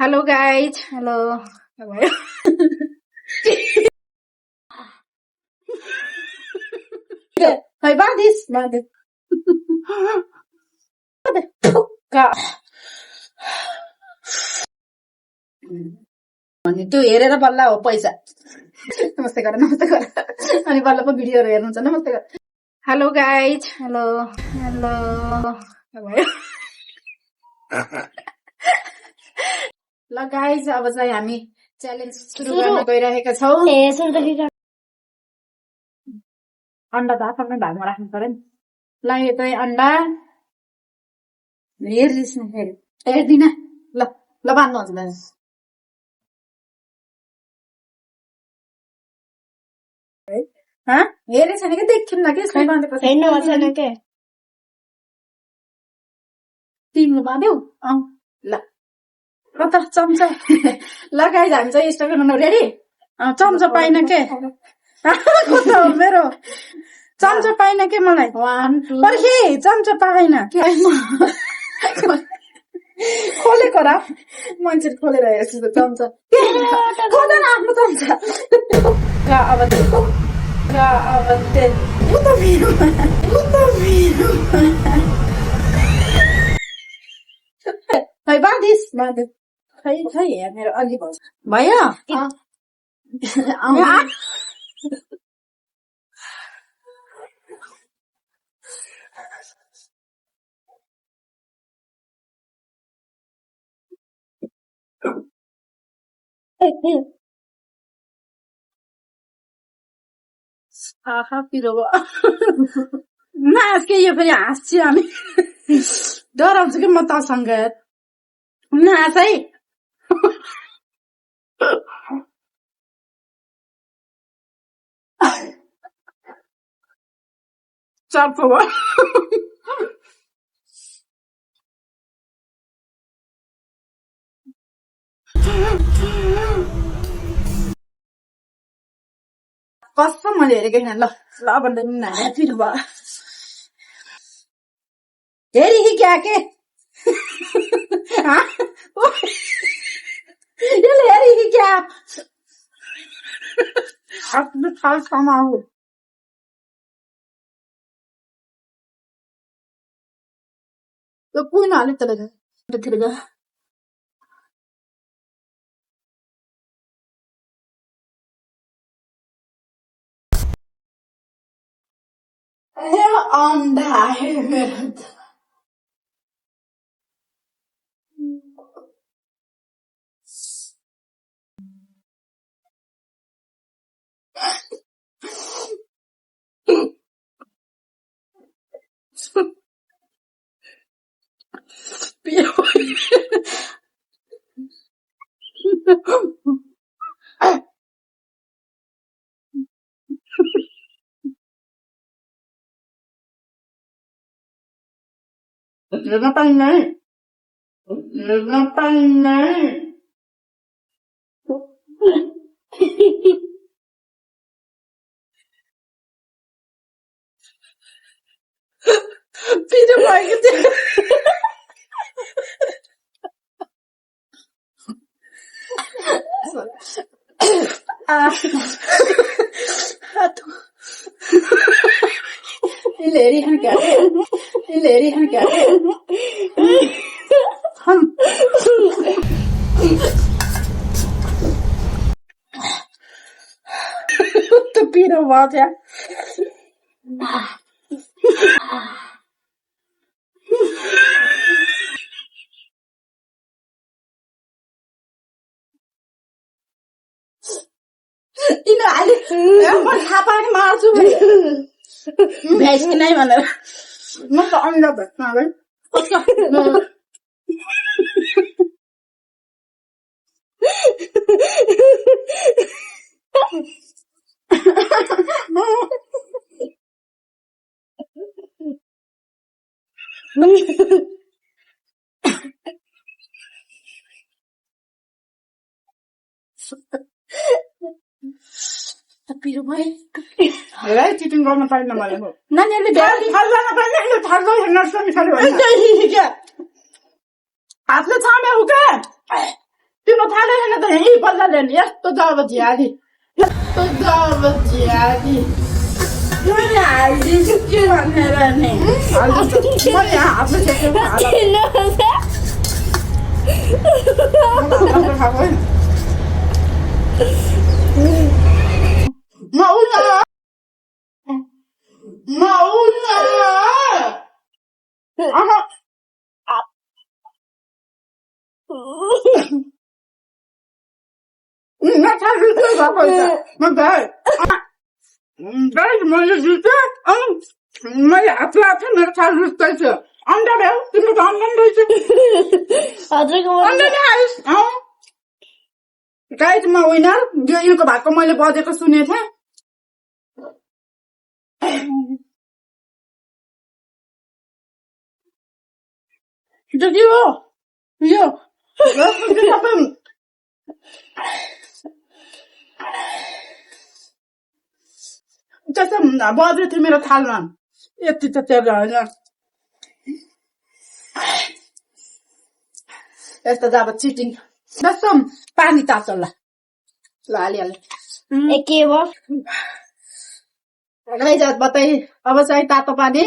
Hello guys, hello. Hey, ban this. अनि त्यो हेरेर बल्ल हो पैसा। नमस्ते गर अनि बल्ल पो भिडियोहरु हेर्नुहुन्छ। नमस्ते गर। Hello guys, hello hello. ल गाइज, अब चाहिँ हामी च्यालेन्ज सुरु गर्न गइरहेका छौं। अन्डा त आफ्नै भागमा राख्नु पर्यो नि। ल यो चाहिँ अन्डा हेर्दिस् न फेरि हेर्दिन। ल ल बान्नु हुन्छ दाजु। हेरे छैन कि देखिम न कि यसलाई बाँधेको छ। तिम्रो बाँध्यौ? ल कता चम्चा। ल गाइज, हामी चाहिँ स्टार्ट गर्नु रेडी। चम्चा पाइन के कता हो मेरो चम्चा पाइन के मलाई। 1 2 पर्खे चम्चा पाइन खोलेको र मान्छे खोलेर हेर्छु त चम्चा खोला न आफ्नो चम्चा। अब खै बाँधिस खै मेरो अलि भयो। आहा पिरो नाच के यो फेरि हाँस्छु हामी। डराउँछु कि म तसँग। नाच है। चप्पो भयो। कसम मैले हेरेको छैन। ल भन्दा नि नानी पिरो भयो। हेरी क्या के यसले हेरी क्या आफ्नो खालसम्म आऊ। त्यो कुन हाल्यो त्यसले गयो। अन्डा है मेरो। Nó tăng đấy. Nó tăng đấy. Video bài cái gì? Lady han cả. Lady han cả. Tôi biết đâu vào thế. Ini ali. Em mau apa ni masuk? Veg कि नहीं भनेर म त अन्डा भेट्न है। पिरो भाइ हेरै चिटिङ गर्न पाइन मलाई हो। नानीहरुले थाल्दैन पाइले थाल्दै नर्सनी खाली भन्छ क्या हातले छामे हो के। यही बल्लले नि यस्तो जब झ्याली यस्तो जब झ्याली मैले हालिदिन्छु के भनेर नि मैले हातमा मैले जिते मैले हात लाग्छ मेरो छाल रुच्दैछ अन्डा भ्याउ तिम्रो त अन्डा रहेछ गाइजमा विनर यो यिनको भागको मैले बजेको सुनेको थिएँ के हो यो त्यस्तो बजेको थियो मेरो थालमा यति त तेल होइन यस्तो त अब चिटिङ जस्तो पानी तातो ल हालिहाल्नु के भयो बताइ अब चाहिँ तातो पानी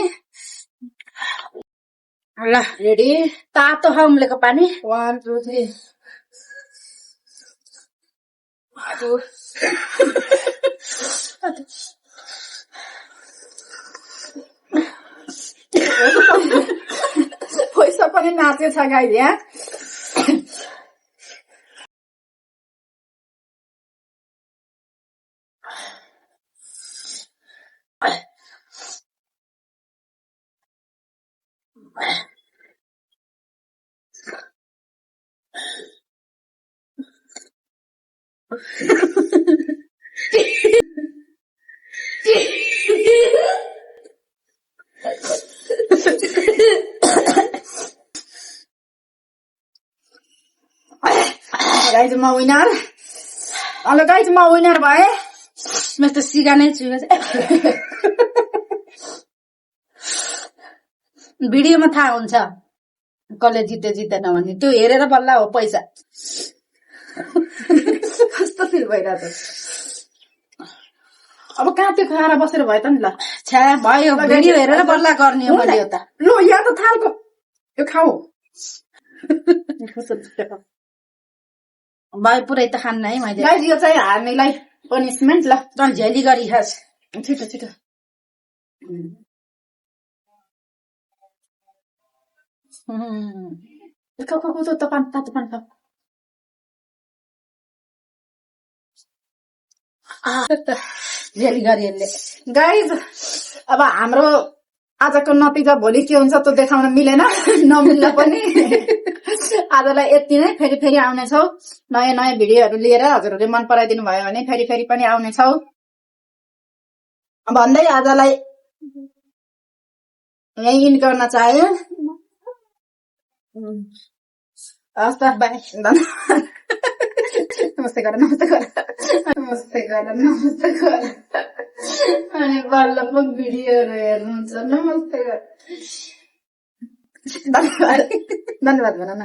ल रेडी तातो उम्लेको पानी 1 2 3 पैसा पनि नाचेछ गाई यहाँ गाइज म विनर हेलो गाइज म विनर भए मेरो त सिगा नै चुगा भिडियोमा थाहा हुन्छ कसले जिते जितेन भने त्यो हेरेर बल्ल हो पैसा कस्तो फिल भइरहेको अब कहाँ त्यो खाएर बसेर भयो त नि ल छ्या भयो भिडियो हेरेर बल्ल गर्ने हो मैले यो त ल यहाँ त थालको यो खाऊ भयो पुरै त खान्न है मैले गाइज यो चाहिँ हार्नेलाई पनिसमेन्ट ल चल झेली गरी खास छिटो छिटो त पानी तातो पानी खाऊ झेली गरी यसले गाइज अब हाम्रो आजको नतिजा भोलि के हुन्छ त्यो देखाउन मिलेन नमिल्न पनि आजलाई यति नै फेरि फेरि आउनेछौ नयाँ नयाँ भिडियोहरू लिएर हजुरहरूले मन पराइदिनु भयो भने फेरि फेरि पनि आउनेछौ भन्दै आजलाई यही इन्ड गर्न चाहे हस् त बाई धन्यवाद नमस्ते गर नमस्ते गर नमस्ते गर नमस्ते गर अनि बल्ल पो भिडियोहरू हेर्नुहुन्छ नमस्ते गर धन्यवाद धन्यवाद भन न